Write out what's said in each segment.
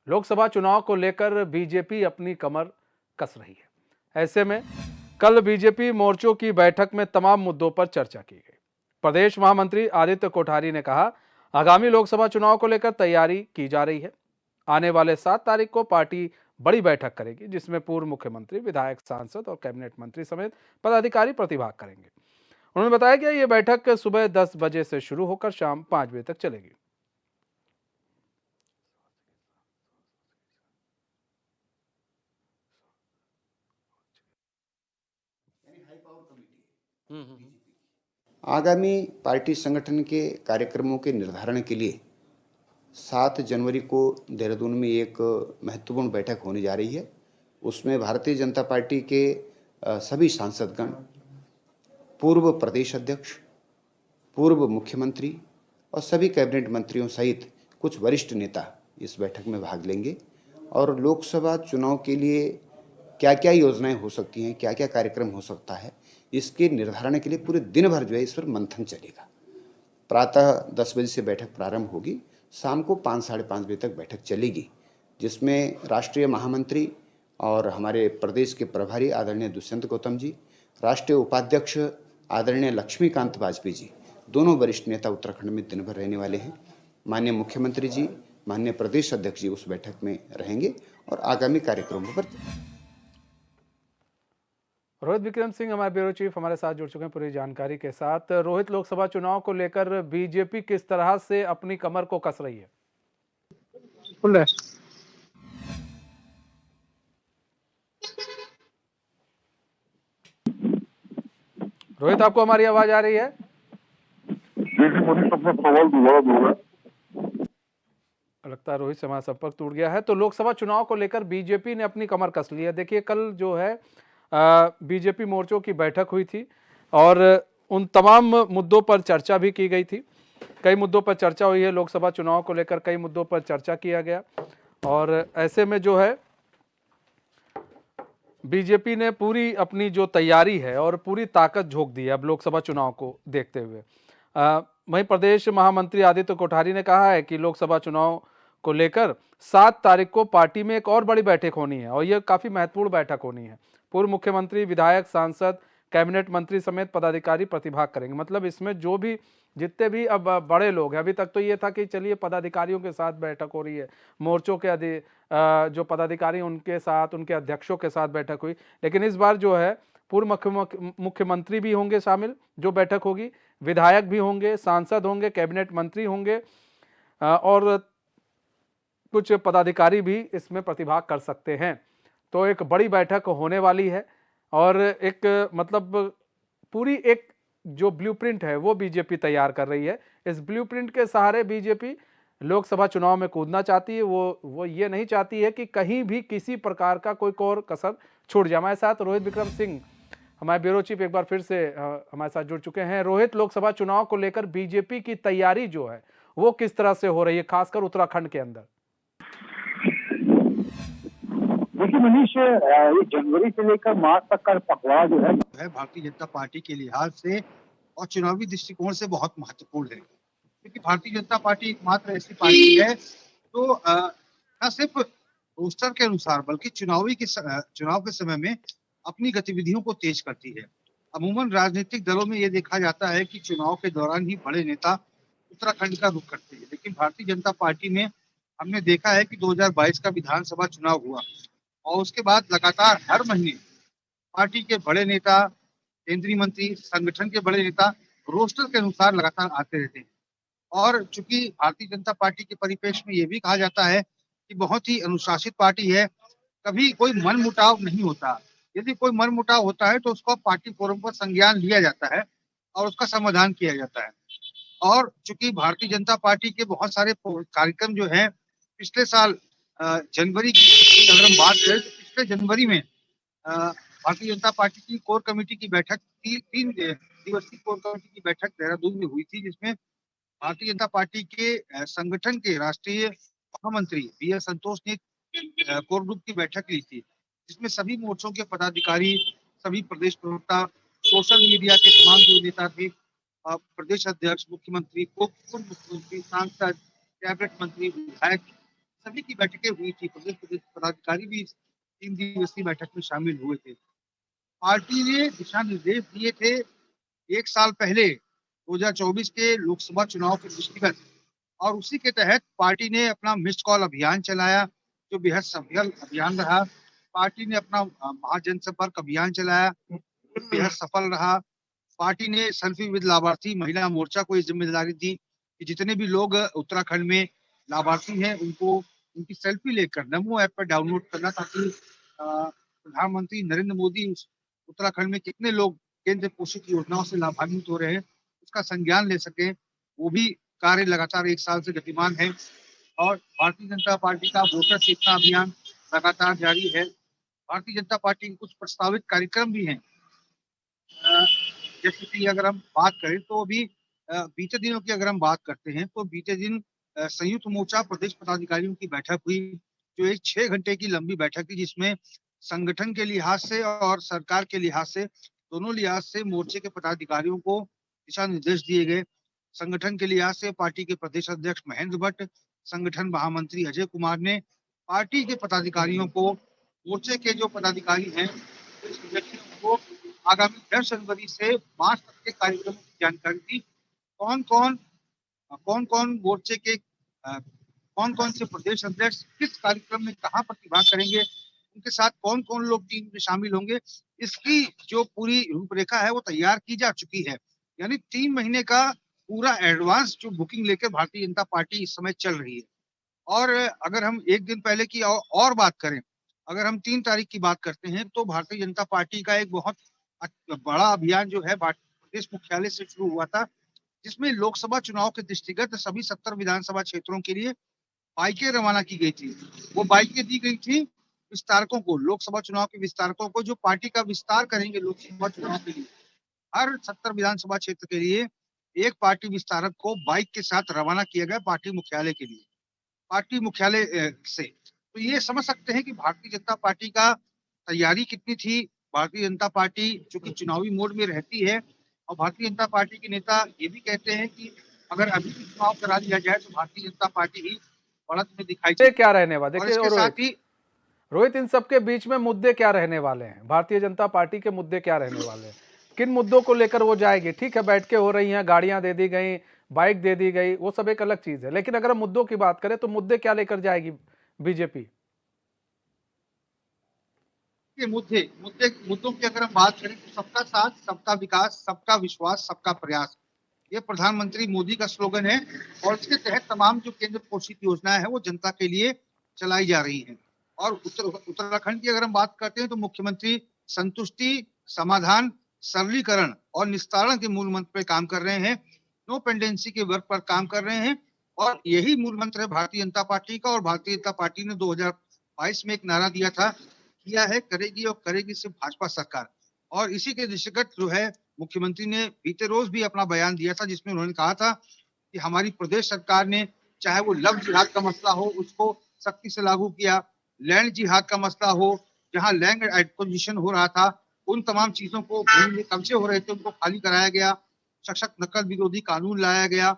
लोकसभा चुनाव को लेकर बीजेपी अपनी कमर कस रही है। ऐसे में कल बीजेपी मोर्चों की बैठक में तमाम मुद्दों पर चर्चा की गई। प्रदेश महामंत्री आदित्य कोठारी ने कहा, आगामी लोकसभा चुनाव को लेकर तैयारी की जा रही है। आने वाले 7 तारीख को पार्टी बड़ी बैठक करेगी, जिसमें पूर्व मुख्यमंत्री, विधायक, सांसद और कैबिनेट मंत्री समेत पदाधिकारी प्रतिभाग करेंगे। उन्होंने बताया कि यह बैठक सुबह 10 बजे से शुरू होकर शाम 5 बजे तक चलेगी। आगामी पार्टी संगठन के कार्यक्रमों के निर्धारण के लिए 7 जनवरी को देहरादून में एक महत्वपूर्ण बैठक होने जा रही है। उसमें भारतीय जनता पार्टी के सभी सांसदगण, पूर्व प्रदेश अध्यक्ष, पूर्व मुख्यमंत्री और सभी कैबिनेट मंत्रियों सहित कुछ वरिष्ठ नेता इस बैठक में भाग लेंगे और लोकसभा चुनाव के लिए क्या क्या योजनाएं हो सकती हैं, क्या क्या कार्यक्रम हो सकता है, इसके निर्धारण के लिए पूरे दिन भर जो है इस पर मंथन चलेगा। प्रातः 10 बजे से बैठक प्रारंभ होगी, शाम को 5 साढ़े 5 बजे तक बैठक चलेगी, जिसमें राष्ट्रीय महामंत्री और हमारे प्रदेश के प्रभारी आदरणीय दुष्यंत गौतम जी, राष्ट्रीय उपाध्यक्ष आदरणीय लक्ष्मीकांत वाजपेयी जी, दोनों वरिष्ठ नेता उत्तराखंड में दिन भर रहने वाले हैं। माननीय मुख्यमंत्री जी, माननीय प्रदेश अध्यक्ष जी उस बैठक में रहेंगे और आगामी कार्यक्रमों पर। रोहित विक्रम सिंह हमारे ब्यूरो चीफ हमारे साथ जुड़ चुके हैं पूरी जानकारी के साथ। रोहित, लोकसभा चुनाव को लेकर बीजेपी किस तरह से अपनी कमर को कस रही है? रोहित, आपको हमारी आवाज आ रही है? लगता है रोहित से हमारा संपर्क टूट गया है। तो लोकसभा चुनाव को लेकर बीजेपी ने अपनी कमर कस ली है। देखिए, कल जो है बीजेपी मोर्चों की बैठक हुई थी और उन तमाम मुद्दों पर चर्चा भी की गई थी। कई मुद्दों पर चर्चा हुई है। लोकसभा चुनाव को लेकर कई मुद्दों पर चर्चा किया गया और ऐसे में जो है बीजेपी ने पूरी अपनी जो तैयारी है और पूरी ताकत झोंक दी है अब लोकसभा चुनाव को देखते हुए। वहीं प्रदेश महामंत्री आदित्य कोठारी ने कहा है कि लोकसभा चुनाव को लेकर 7 तारीख को पार्टी में एक और बड़ी बैठक होनी है और यह काफी महत्वपूर्ण बैठक होनी है। पूर्व मुख्यमंत्री, विधायक, सांसद, कैबिनेट मंत्री समेत पदाधिकारी प्रतिभाग करेंगे। मतलब इसमें जो भी जितने भी अब बड़े लोग हैं, अभी तक तो ये था कि चलिए पदाधिकारियों के साथ बैठक हो रही है, मोर्चों के जो पदाधिकारी उनके साथ, उनके अध्यक्षों के साथ बैठक हुई, लेकिन इस बार जो है पूर्व मुख्यमंत्री भी होंगे शामिल जो बैठक होगी, विधायक भी होंगे, सांसद होंगे, कैबिनेट मंत्री होंगे और कुछ पदाधिकारी भी इसमें प्रतिभाग कर सकते हैं। तो एक बड़ी बैठक होने वाली है और एक मतलब पूरी एक जो ब्लूप्रिंट है वो बीजेपी तैयार कर रही है। इस ब्लूप्रिंट के सहारे बीजेपी लोकसभा चुनाव में कूदना चाहती है। वो ये नहीं चाहती है कि कहीं भी किसी प्रकार का कोई और कसर छूट जाए। हमारे साथ रोहित विक्रम सिंह हमारे ब्यूरो चीफ एक बार फिर से हमारे साथ जुड़ चुके हैं। रोहित, लोकसभा चुनाव को लेकर बीजेपी की तैयारी जो है वो किस तरह से हो रही है, खासकर उत्तराखंड के अंदर? देखिए मनीष, ये जनवरी से लेकर मार्च तक का पखवाड़ा जो है भारतीय जनता पार्टी के लिहाज से और चुनावी दृष्टिकोण से बहुत महत्वपूर्ण है, क्योंकि भारतीय जनता पार्टी एकमात्र ऐसी पार्टी है जो न सिर्फ रोस्टर के अनुसार बल्कि चुनाव के समय में अपनी गतिविधियों को तेज करती है। अमूमन राजनीतिक दलों में ये देखा जाता है कि चुनाव के दौरान ही बड़े नेता उत्तराखंड का रुख करते हैं, लेकिन भारतीय जनता पार्टी में हमने देखा है कि 2022 का विधानसभा चुनाव हुआ और उसके बाद लगातार हर महीने पार्टी के बड़े नेता, केंद्रीय मंत्री, संगठन के बड़े नेता रोस्टर के अनुसार लगातार आते रहते हैं। और चूंकि भारतीय जनता पार्टी के परिप्रेक्ष्य में ये भी कहा जाता है कि बहुत ही अनुशासित पार्टी है, कभी कोई मनमुटाव नहीं होता। यदि कोई मनमुटाव होता है तो उसको पार्टी फोरम पर संज्ञान लिया जाता है और उसका समाधान किया जाता है। और चूंकि भारतीय जनता पार्टी के बहुत सारे कार्यक्रम जो हैं पिछले साल जनवरी की अगर हम बात करें तो पिछले जनवरी में भारतीय जनता पार्टी की कोर कमेटी की बैठक 3 दिवसीय कोर कमेटी की बैठक देहरादून में हुई थी, जिसमें भारतीय जनता पार्टी के संगठन के राष्ट्रीय महामंत्री बी.एल. संतोष ने कोर ग्रुप की बैठक ली थी, जिसमें सभी मोर्चों के पदाधिकारी, सभी प्रदेश प्रवक्ता, सोशल मीडिया के तमाम जो नेता थे, प्रदेश अध्यक्ष, मुख्यमंत्री, पूर्व मुख्यमंत्री, सांसद, कैबिनेट मंत्री, विधायक, सभी की बैठकें हुई थी, प्रदेश प्रदेश पदाधिकारी भी इस 3 दिवसीय बैठक में शामिल हुए थे। पार्टी ने दिशा निर्देश दिए थे 1 साल पहले 2024 के लोकसभा चुनाव के दृष्टिगत, और उसी के तहत पार्टी ने अपना मिस्ड कॉल अभियान चलाया, जो बेहद सफल अभियान रहा। पार्टी ने अपना महाजनसंपर्क अभियान चलाया, जो बेहद सफल रहा। पार्टी ने सेल्फी विद लाभार्थी महिला मोर्चा को ये जिम्मेदारी दी कि जितने भी लोग उत्तराखंड में लाभार्थी हैं, उनको उनकी सेल्फी लेकर नमो ऐप पर डाउनलोड करना, ताकि प्रधानमंत्री नरेंद्र मोदी उत्तराखंड में कितने लोग केंद्र पोषित योजनाओं से लाभान्वित हो रहे हैं, उसका संज्ञान ले सके। वो भी कार्य लगातार 1 साल से गतिमान है। और भारतीय जनता पार्टी का वोटर चेतना अभियान लगातार जारी है। भारतीय जनता पार्टी के कुछ प्रस्तावित कार्यक्रम भी हैं। जैसे कि अगर हम बात करें तो अभी बीते दिनों की अगर हम बात करते हैं तो बीते दिन संयुक्त मोर्चा प्रदेश पदाधिकारियों की बैठक हुई, जो एक 6 घंटे की लंबी बैठक थी, जिसमें संगठन के लिहाज से और सरकार के लिहाज से, दोनों लिहाज से मोर्चे के पदाधिकारियों को दिशा निर्देश दिए गए। संगठन के लिहाज से पार्टी के प्रदेश अध्यक्ष महेंद्र भट्ट, संगठन महामंत्री अजय कुमार ने पार्टी के पदाधिकारियों को, मोर्चे के जो पदाधिकारी हैं, उस व्यक्तियों को आगामी 10 जनवरी से मार्च तक के कार्यक्रमों की जानकारी दी। कौन-कौन मोर्चे के कौन-कौन से प्रदेश अध्यक्ष किस कार्यक्रम में कहाँ प्रतिभाग करेंगे, उनके साथ कौन-कौन लोग टीम में शामिल होंगे, इसकी जो पूरी रूपरेखा है वो तैयार की जा चुकी है। यानी 3 महीने का पूरा एडवांस जो बुकिंग लेकर भारतीय जनता पार्टी इस समय चल रही है। और अगर हम एक दिन पहले की और बात करें, अगर हम 3 तारीख की बात करते हैं, तो भारतीय जनता पार्टी का एक बहुत बड़ा अभियान जो है प्रदेश मुख्यालय से शुरू हुआ था, जिसमें लोकसभा चुनाव के दृष्टिगत सभी 70 विधानसभा क्षेत्रों के लिए बाइकें रवाना की गई थी। वो बाइकें दी गई थी विस्तारकों को, लोकसभा चुनाव के विस्तारकों को, जो पार्टी का विस्तार करेंगे लोकसभा चुनाव के लिए। हर 70 विधानसभा क्षेत्र के लिए एक पार्टी विस्तारक को बाइक के साथ रवाना किया गया पार्टी मुख्यालय के लिए, पार्टी मुख्यालय से। तो ये समझ सकते हैं कि भारतीय जनता पार्टी का तैयारी कितनी थी। भारतीय जनता पार्टी चूंकि चुनावी मोड में रहती है, और भारतीय जनता पार्टी के नेता ये भी कहते हैं कि अगर अभी भी चुनाव करा दिया जाए तो भारतीय जनता पार्टी ही बढ़त में दिखाई मुद्दे देगी। क्या रहने वाले, और देखिए इसके साथ ही रोहित, इन सबके बीच में मुद्दे क्या रहने वाले हैं, भारतीय जनता पार्टी के मुद्दे क्या रहने वाले हैं, किन मुद्दों को लेकर वो जाएगी? ठीक है, बैठकें हो रही हैं, गाड़ियां दे दी गई, बाइक दे दी गई, वो सब एक अलग चीज है, लेकिन अगर हम मुद्दों की बात करें तो मुद्दे क्या लेकर जाएगी बीजेपी? के मुद्दों की अगर हम बात करें तो सबका साथ, सबका विकास, सबका विश्वास, सबका प्रयास, ये प्रधानमंत्री मोदी का स्लोगन है। और इसके तहत तमाम जो केंद्र पोषित योजनाएं हैं वो जनता के लिए चलाई जा रही हैं। और उत्तराखंड की अगर हम बात करते हैं तो मुख्यमंत्री संतुष्टि, समाधान, सरलीकरण और निस्तारण के मूल मंत्र पर काम कर रहे हैं। नो पेंडेंसी के वर्क पर काम कर रहे हैं, और यही मूल मंत्र है भारतीय जनता पार्टी का। और भारतीय जनता पार्टी ने 2022 में एक नारा दिया था, किया है, करेगी और करेगी सिर्फ भाजपा सरकार। और इसी के दृष्टिगत जो है मुख्यमंत्री ने बीते रोज भी अपना बयान दिया था, जिसमें उन्होंने कहा था कि हमारी प्रदेश सरकार ने, चाहे वो लव जिहाद का मसला हो, उसको सख्ती से लागू किया, लैंड जिहाद का मसला हो, जहां लैंड एक्विजिशन हो रहा था, उन तमाम चीजों को, भूमि कब्जे हो रहे थे, उनको खाली कराया गया, सशक्त नकल विरोधी कानून लाया गया।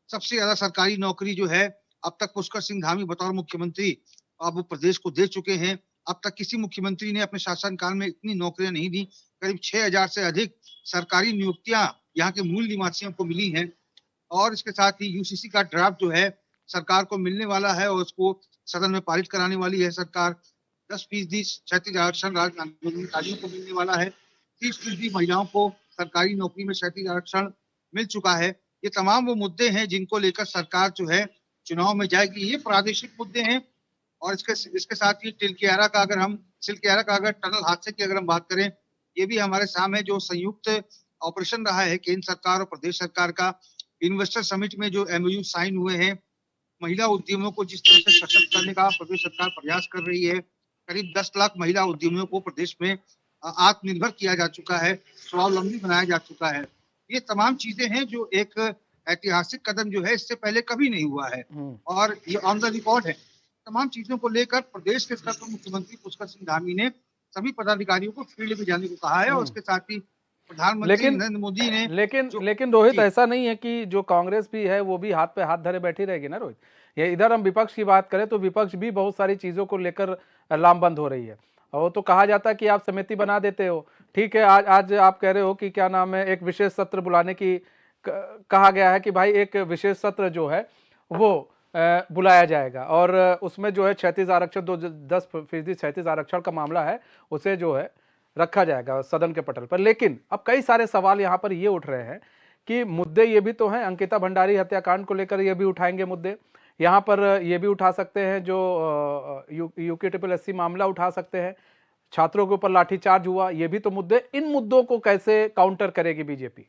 सबसे ज्यादा सरकारी नौकरी जो है अब तक पुष्कर सिंह धामी बतौर मुख्यमंत्री अब वो प्रदेश को दे चुके हैं। अब तक किसी मुख्यमंत्री ने अपने शासनकाल में इतनी नौकरियां नहीं दी। करीब 6000 से अधिक सरकारी नियुक्तियां यहाँ के मूल निवासियों को मिली हैं। और इसके साथ ही यूसीसी का ड्राफ्ट जो है सरकार को मिलने वाला है, और उसको सदन में पारित कराने वाली है सरकार। 10% क्षैतिज आरक्षण आंदोलनकारियों को मिलने वाला है। 30% महिलाओं को सरकारी नौकरी में क्षैतिज आरक्षण मिल चुका है। ये तमाम वो मुद्दे हैं जिनको लेकर सरकार जो है चुनाव में जाएगी। ये प्रादेशिक मुद्दे हैं। और इसके साथ ही सिलक्यारा का अगर टनल हादसे की अगर हम बात करें, ये भी हमारे सामने जो संयुक्त ऑपरेशन रहा है केंद्र सरकार और प्रदेश सरकार का। इन्वेस्टर समिट में जो एमओयू साइन हुए हैं, महिला उद्यमियों को जिस तरह से सशक्त करने का प्रदेश सरकार प्रयास कर रही है, करीब 10 लाख महिला उद्यमियों को प्रदेश में आत्मनिर्भर किया जा चुका है, स्वावलंबी बनाया जा चुका है। ये तमाम चीजें हैं जो एक ऐतिहासिक कदम जो है इससे पहले कभी नहीं हुआ है, और ये ऑन द रिकॉर्ड है। तमाम चीजों को लेकर प्रदेश के स्तर पर मुख्यमंत्री पुष्कर सिंह धामी ने सभी पदाधिकारियों को फील्ड में जाने को कहा है। और उसके साथ ही प्रधानमंत्री नरेंद्र मोदी ने लेकिन रोहित, ऐसा नहीं है कि जो कांग्रेस भी है वो भी हाथ पे हाथ धरे बैठी रहेगी ना रोहित। ये इधर हम विपक्ष की बात करें तो विपक्ष भी बहुत सारी चीज़ों को लेकर लामबंद हो रही है। और वो तो कहा जाता है कि आप समिति बना देते हो, ठीक है, आज आप कह रहे हो कि क्या नाम है, एक विशेष सत्र बुलाने की कहा गया है कि भाई एक विशेष सत्र जो है वो बुलाया जाएगा और उसमें जो है 36 आरक्षण 10% 36 आरक्षण का मामला है उसे जो है रखा जाएगा सदन के पटल पर। लेकिन अब कई सारे सवाल यहाँ पर ये उठ रहे हैं कि मुद्दे ये भी तो हैं, अंकिता भंडारी हत्याकांड को लेकर ये भी उठाएंगे मुद्दे, यहाँ पर ये भी उठा सकते हैं जो UKSSC मामला उठा सकते हैं, छात्रों के ऊपर लाठीचार्ज हुआ, ये भी तो मुद्दे। इन मुद्दों को कैसे काउंटर करेगी बीजेपी?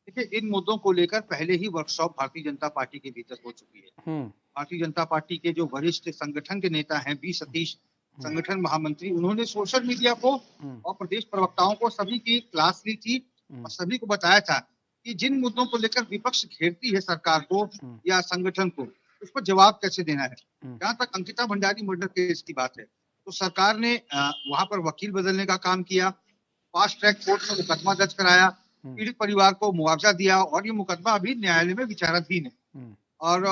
देखिए, इन मुद्दों को लेकर पहले ही वर्कशॉप भारतीय जनता पार्टी के भीतर हो चुकी है। भारतीय जनता पार्टी के जो वरिष्ठ संगठन के नेता हैं, बी सतीश संगठन महामंत्री, उन्होंने सोशल मीडिया को और प्रदेश प्रवक्ताओं को सभी की क्लास ली थी और सभी को बताया था कि जिन मुद्दों को लेकर विपक्ष घेरती है सरकार को या संगठन को, उस पर जवाब कैसे देना है। जहां तक अंकिता भंडारी मर्डर केस की बात है, तो सरकार ने वहां पर वकील बदलने का काम किया, फास्ट ट्रैक कोर्ट में मुकदमा दर्ज कराया, पीड़ित परिवार को मुआवजा दिया और ये मुकदमा अभी न्यायालय में विचाराधीन है। और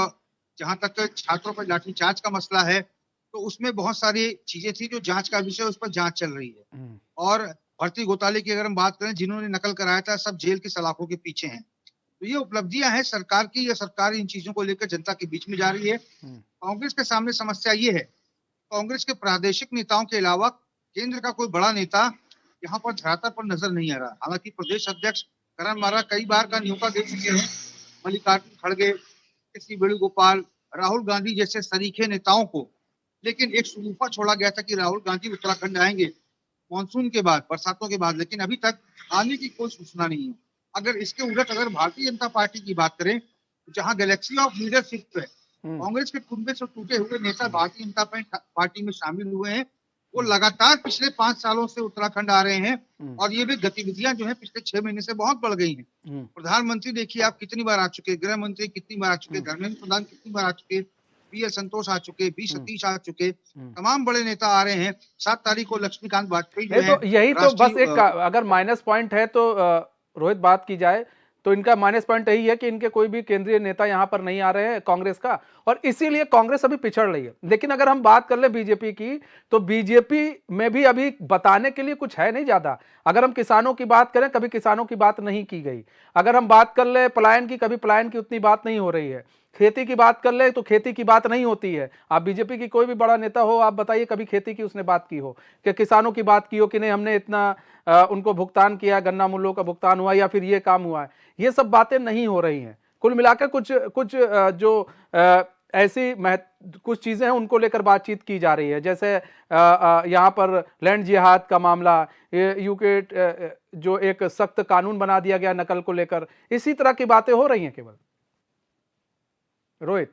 जहां तक छात्रों पर लाठीचार्ज का मसला है, तो उसमें बहुत सारी चीजें थी जो जांच का विषय, उस पर जांच चल रही है। और भर्ती घोटाले की अगर हम बात करें, जिन्होंने नकल कराया था सब जेल की सलाखों के पीछे हैं। तो ये उपलब्धियां हैं सरकार की, या सरकार इन चीजों को लेकर जनता के बीच में जा रही है। कांग्रेस के सामने समस्या ये है, कांग्रेस के प्रादेशिक नेताओं के अलावा केंद्र का कोई बड़ा नेता यहाँ पर धरातल पर नजर नहीं आ रहा। हालांकि प्रदेश अध्यक्ष करण मारा कई बार का न्योता दे चुके हैं, मल्लिकार्जुन खड़गे, के वेणुगोपाल, राहुल गांधी जैसे सरीखे नेताओं को, लेकिन एक सुगुफा छोड़ा गया था कि राहुल गांधी उत्तराखंड आएंगे मानसून के बाद, बरसातों के बाद, लेकिन अभी तक आने की कोई सूचना नहीं है। अगर इसके उलट अगर भारतीय जनता पार्टी की बात करें, तो जहां गैलेक्सी ऑफ लीडरशिप है, कांग्रेस के कुंबे से टूटे हुए नेता भारतीय जनता पार्टी में शामिल हुए हैं। वो लगातार पिछले 5 सालों से उत्तराखंड आ रहे हैं और ये भी गतिविधियां जो है पिछले 6 महीने से बहुत बढ़ गई हैं। प्रधानमंत्री देखिए आप कितनी बार आ चुके, गृह मंत्री कितनी बार आ चुके, धर्मेंद्र प्रधान कितनी बार आ चुके, PL संतोष आ चुके, बी सतीश आ चुके, तमाम बड़े नेता आ रहे हैं। 7 तारीख को लक्ष्मीकांत वाजपेयी जो है, तो यही तो बस एक अगर माइनस पॉइंट है तो रोहित बात की जाए तो इनका माइनस पॉइंट यही है कि इनके कोई भी केंद्रीय नेता यहां पर नहीं आ रहे हैं कांग्रेस का, और इसीलिए कांग्रेस अभी पिछड़ रही है। लेकिन अगर हम बात कर ले बीजेपी की, तो बीजेपी में भी अभी बताने के लिए कुछ है नहीं ज्यादा। अगर हम किसानों की बात करें, कभी किसानों की बात नहीं की गई। अगर हम बात कर ले पलायन की, कभी पलायन की उतनी बात नहीं हो रही है। खेती की बात कर ले तो खेती की बात नहीं होती है। आप बीजेपी की कोई भी बड़ा नेता हो, आप बताइए कभी खेती की उसने बात की हो, कि किसानों की बात की हो कि नहीं हमने इतना उनको भुगतान किया, गन्ना मूल्यों का भुगतान हुआ या फिर ये काम हुआ है। ये सब बातें नहीं हो रही हैं। कुल मिलाकर कुछ जो ऐसी कुछ चीजें हैं उनको लेकर बातचीत की जा रही है, जैसे यहाँ पर लैंड जिहाद का मामला, यूके जो एक सख्त कानून बना दिया गया नकल को लेकर, इसी तरह की बातें हो रही हैं केवल। रोहित,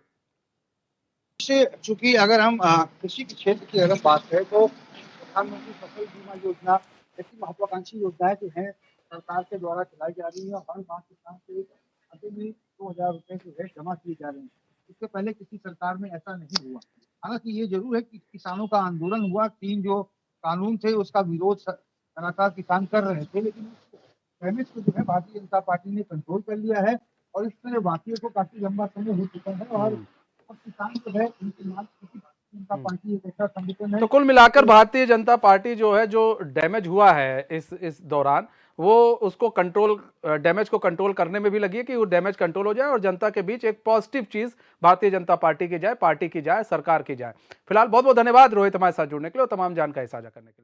चूंकि अगर हम कृषि के क्षेत्र की अगर बात करें, तो प्रधानमंत्री फसल बीमा योजना ऐसी महत्वाकांक्षी योजनाएं जो है सरकार के द्वारा चलाई जा रही है और हर माह किसान के खाते में 2000 रुपए जो है जमा किए जा रहे हैं। इससे पहले किसी सरकार में ऐसा नहीं हुआ। हालांकि ये जरूर है कि किसानों का आंदोलन हुआ, 3 जो कानून थे उसका विरोध लगातार किसान कर रहे थे, लेकिन डैमेज को जो है भारतीय जनता पार्टी ने कंट्रोल कर लिया है और इस तरह वाकई को काफी लंबा समय हो चुका है और किसान जो है उनकी मांग जनता पार्टी एक ऐसा संगठन है। तो कुल मिलाकर भारतीय जनता पार्टी जो है, जो डैमेज हुआ है इस दौरान, वो उसको कंट्रोल, डैमेज को कंट्रोल करने में भी लगी है कि वो डैमेज कंट्रोल हो जाए और जनता के बीच एक पॉजिटिव चीज भारतीय जनता पार्टी की जाए, पार्टी की जाए, सरकार की जाए। फिलहाल बहुत बहुत धन्यवाद रोहित हमारे साथ जुड़ने के लिए और तमाम जानकारी साझा करने के लिए।